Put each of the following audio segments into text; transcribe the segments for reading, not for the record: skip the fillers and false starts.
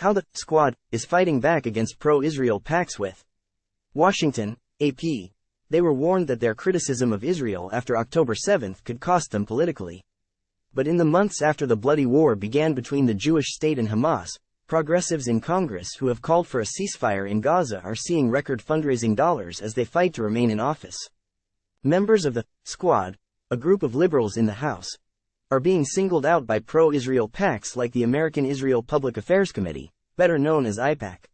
How the Squad is fighting back against pro-Israel PACs with Washington, AP. They were warned that their criticism of Israel after October 7 could cost them politically. But in the months after the bloody war began between the Jewish state and Hamas, progressives in Congress who have called for a ceasefire in Gaza are seeing record fundraising dollars as they fight to remain in office. Members of the Squad, a group of liberals in the House, are being singled out by pro-Israel PACs like the American Israel Public Affairs Committee, better known as AIPAC.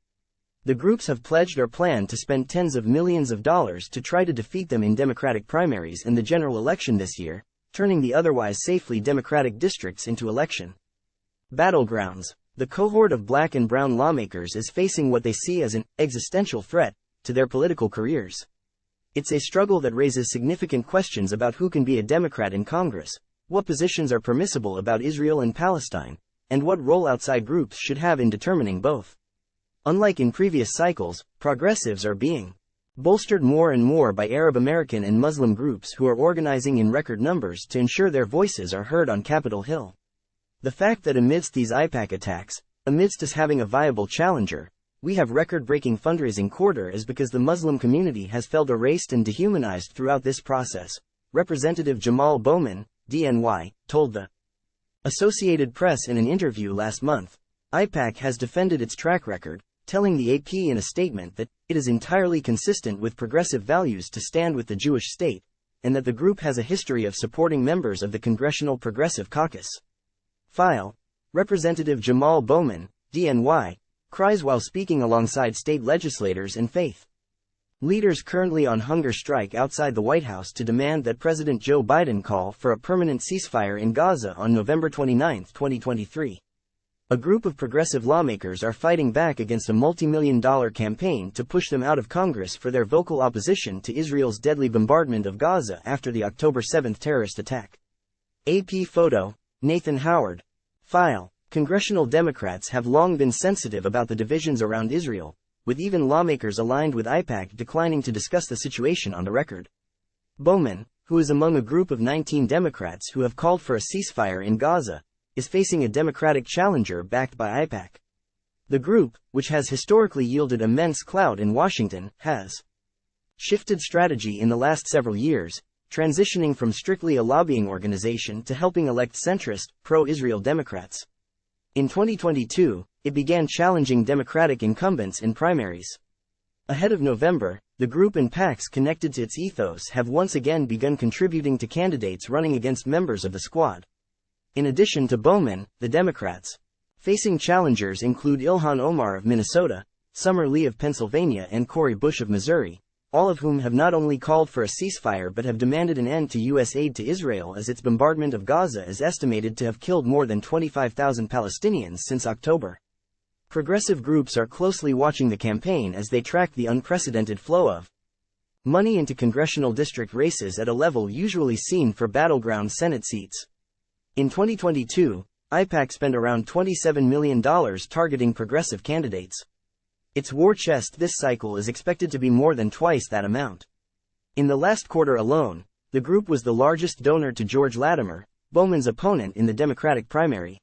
The groups have pledged or planned to spend tens of millions of dollars to try to defeat them in Democratic primaries and the general election this year, turning the otherwise safely Democratic districts into election battlegrounds. The cohort of black and brown lawmakers is facing what they see as an existential threat to their political careers. It's a struggle that raises significant questions about who can be a Democrat in Congress, what positions are permissible about Israel and Palestine, and what role outside groups should have in determining both. Unlike in previous cycles, progressives are being bolstered more and more by Arab American and Muslim groups who are organizing in record numbers to ensure their voices are heard on Capitol Hill. The fact that amidst these AIPAC attacks, amidst us having a viable challenger, we have record-breaking fundraising quarter is because the Muslim community has felt erased and dehumanized throughout this process, Representative Jamal Bowman, DNY, told the Associated Press in an interview last month. AIPAC has defended its track record, telling the AP in a statement that it is entirely consistent with progressive values to stand with the Jewish state, and that the group has a history of supporting members of the Congressional Progressive Caucus. File. Representative Jamal Bowman, DNY, cries while speaking alongside state legislators and faith leaders currently on hunger strike outside the White House to demand that President Joe Biden call for a permanent ceasefire in Gaza on November 29, 2023. A group of progressive lawmakers are fighting back against a multi-million-dollar campaign to push them out of Congress for their vocal opposition to Israel's deadly bombardment of Gaza after the October 7 terrorist attack. AP photo, Nathan Howard. File. Congressional Democrats have long been sensitive about the divisions around Israel, with even lawmakers aligned with AIPAC declining to discuss the situation on the record. Bowman, who is among a group of 19 Democrats who have called for a ceasefire in Gaza, is facing a Democratic challenger backed by AIPAC. The group, which has historically yielded immense clout in Washington, has shifted strategy in the last several years, transitioning from strictly a lobbying organization to helping elect centrist, pro-Israel Democrats. In 2022, it began challenging Democratic incumbents in primaries. Ahead of November, the group and PACs connected to its ethos have once again begun contributing to candidates running against members of the Squad. In addition to Bowman, the Democrats facing challengers include Ilhan Omar of Minnesota, Summer Lee of Pennsylvania and Cori Bush of Missouri, all of whom have not only called for a ceasefire but have demanded an end to U.S. aid to Israel as its bombardment of Gaza is estimated to have killed more than 25,000 Palestinians since October. Progressive groups are closely watching the campaign as they track the unprecedented flow of money into congressional district races at a level usually seen for battleground Senate seats. In 2022, AIPAC spent around $27 million targeting progressive candidates. Its war chest this cycle is expected to be more than twice that amount. In the last quarter alone, the group was the largest donor to George Latimer, Bowman's opponent in the Democratic primary.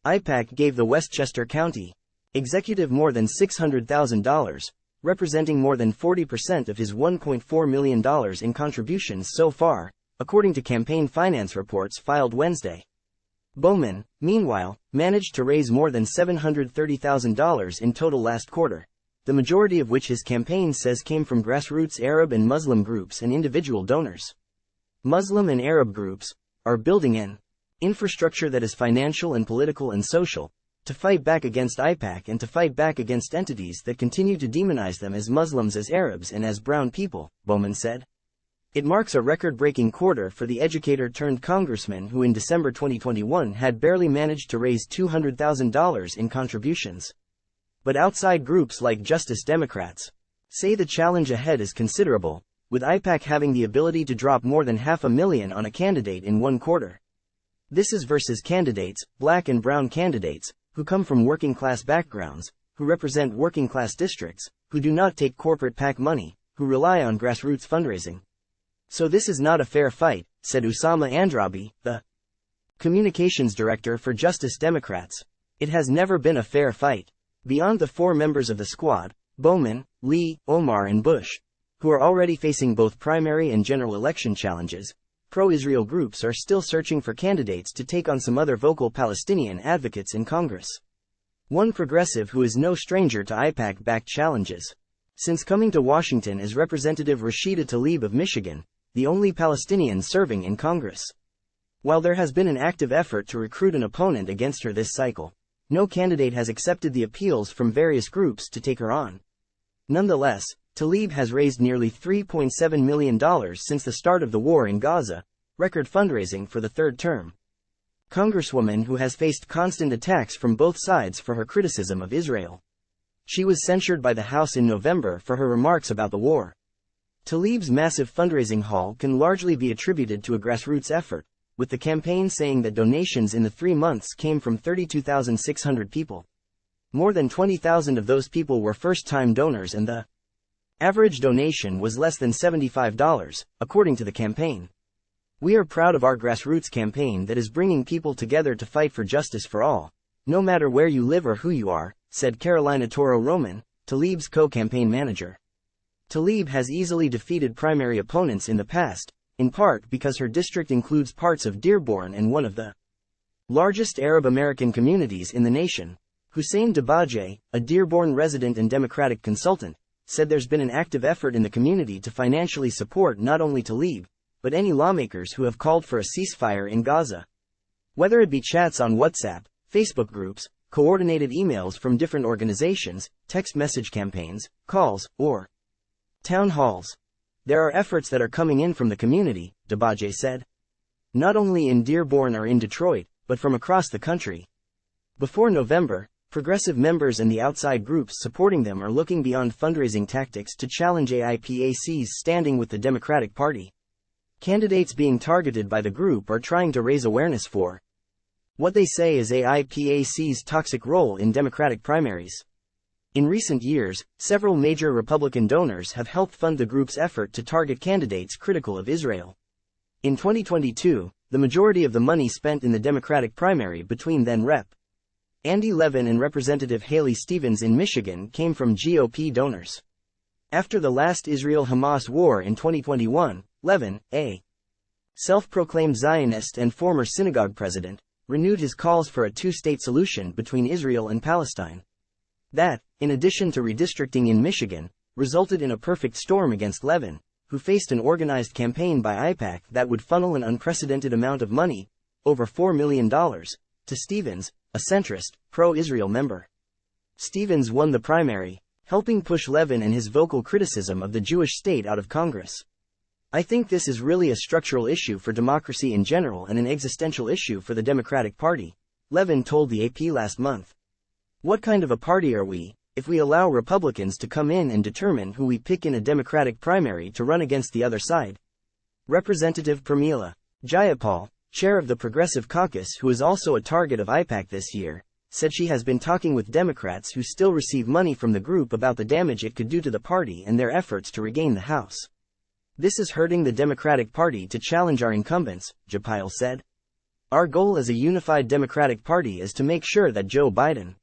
AIPAC gave the Westchester County executive more than $600,000, representing more than 40% of his $1.4 million in contributions so far, according to campaign finance reports filed Wednesday. Bowman, meanwhile, managed to raise more than $730,000 in total last quarter, the majority of which his campaign says came from grassroots Arab and Muslim groups and individual donors. Muslim and Arab groups are building an infrastructure that is financial and political and social, to fight back against AIPAC and to fight back against entities that continue to demonize them as Muslims, as Arabs and as brown people, Bowman said. It marks a record-breaking quarter for the educator-turned-congressman who in December 2021 had barely managed to raise $200,000 in contributions. But outside groups like Justice Democrats say the challenge ahead is considerable, with AIPAC having the ability to drop more than $500,000 on a candidate in one quarter. This is versus candidates, black and brown candidates, who come from working-class backgrounds, who represent working-class districts, who do not take corporate PAC money, who rely on grassroots fundraising. So this is not a fair fight, said Usama Andrabi, the communications director for Justice Democrats. It has never been a fair fight. Beyond the 4 members of the squad, Bowman, Lee, Omar and Bush, who are already facing both primary and general election challenges, pro-Israel groups are still searching for candidates to take on some other vocal Palestinian advocates in Congress. One progressive who is no stranger to AIPAC-backed challenges. Since coming to Washington as Representative Rashida Tlaib of Michigan, the only Palestinian serving in Congress. While there has been an active effort to recruit an opponent against her this cycle, no candidate has accepted the appeals from various groups to take her on. Nonetheless, Tlaib has raised nearly $3.7 million since the start of the war in Gaza, record fundraising for the third term. Congresswoman who has faced constant attacks from both sides for her criticism of Israel. She was censured by the House in November for her remarks about the war. Tlaib's massive fundraising haul can largely be attributed to a grassroots effort, with the campaign saying that donations in the 3 months came from 32,600 people. More than 20,000 of those people were first-time donors and the average donation was less than $75, according to the campaign. "We are proud of our grassroots campaign that is bringing people together to fight for justice for all, no matter where you live or who you are," said Carolina Toro Roman, Tlaib's co-campaign manager. Tlaib has easily defeated primary opponents in the past, in part because her district includes parts of Dearborn and one of the largest Arab American communities in the nation. Hussein Dabaje, a Dearborn resident and Democratic consultant, said there's been an active effort in the community to financially support not only Tlaib, but any lawmakers who have called for a ceasefire in Gaza. Whether it be chats on WhatsApp, Facebook groups, coordinated emails from different organizations, text message campaigns, calls, or town halls. There are efforts that are coming in from the community, Dabaje said. Not only in Dearborn or in Detroit, but from across the country. Before November, progressive members and the outside groups supporting them are looking beyond fundraising tactics to challenge AIPAC's standing with the Democratic Party. Candidates being targeted by the group are trying to raise awareness for what they say is AIPAC's toxic role in Democratic primaries. In recent years, several major Republican donors have helped fund the group's effort to target candidates critical of Israel. In 2022, the majority of the money spent in the Democratic primary between then Rep. Andy Levin and Representative Haley Stevens in Michigan came from GOP donors. After the last Israel-Hamas war in 2021, Levin, a self-proclaimed Zionist and former synagogue president, renewed his calls for a two-state solution between Israel and Palestine. That, in addition to redistricting in Michigan, resulted in a perfect storm against Levin, who faced an organized campaign by AIPAC that would funnel an unprecedented amount of money, over $4 million, to Stevens, a centrist, pro-Israel member. Stevens won the primary, helping push Levin and his vocal criticism of the Jewish state out of Congress. "I think this is really a structural issue for democracy in general and an existential issue for the Democratic Party," Levin told the AP last month. "What kind of a party are we, if we allow Republicans to come in and determine who we pick in a Democratic primary to run against the other side?" Representative Pramila Jayapal, chair of the Progressive Caucus who is also a target of AIPAC this year, said she has been talking with Democrats who still receive money from the group about the damage it could do to the party and their efforts to regain the House. "This is hurting the Democratic Party to challenge our incumbents," Jayapal said. "Our goal as a unified Democratic Party is to make sure that Joe Biden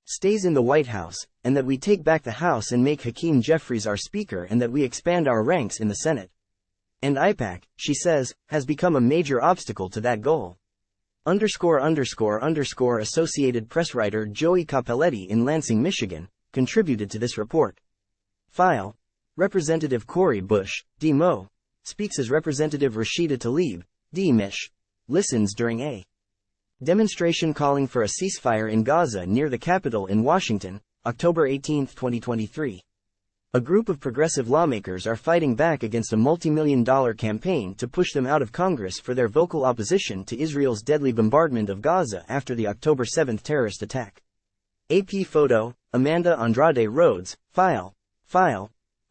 stays in the White House, and that we take back the House and make Hakeem Jeffries our Speaker and that we expand our ranks in the Senate. And AIPAC," she says, "has become a major obstacle to that goal." Associated Press writer Joey Capelletti in Lansing, Michigan, contributed to this report. File. Representative Cori Bush, D-Mo, speaks as Representative Rashida Tlaib, D-Mish, listens during a demonstration calling for a ceasefire in Gaza near the Capitol in Washington, October 18, 2023. A group of progressive lawmakers are fighting back against a multi-million-dollar campaign to push them out of Congress for their vocal opposition to Israel's deadly bombardment of Gaza after the October 7 terrorist attack. AP photo, Amanda Andrade Rhodes, file.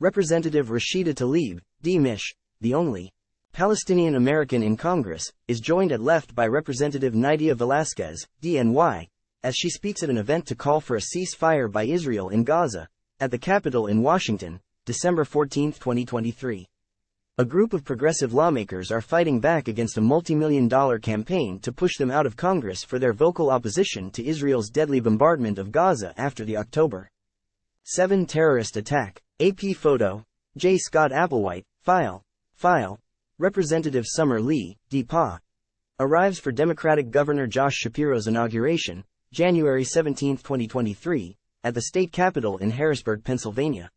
Representative Rashida Tlaib, D-Mish, the only Palestinian American in Congress, is joined at left by Representative Nydia Velasquez, DNY, as she speaks at an event to call for a ceasefire by Israel in Gaza, at the Capitol in Washington, December 14, 2023. A group of progressive lawmakers are fighting back against a multi-million-dollar campaign to push them out of Congress for their vocal opposition to Israel's deadly bombardment of Gaza after the October 7 terrorist attack. AP photo. J. Scott Applewhite, File. Representative Summer Lee, DPA. Arrives for Democratic Governor Josh Shapiro's inauguration, January 17, 2023, at the state capitol in Harrisburg, Pennsylvania.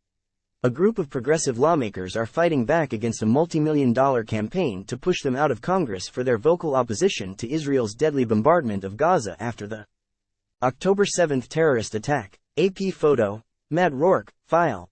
A group of progressive lawmakers are fighting back against a multi-million-dollar campaign to push them out of Congress for their vocal opposition to Israel's deadly bombardment of Gaza after the October 7 terrorist attack. AP photo. Matt Rourke, File.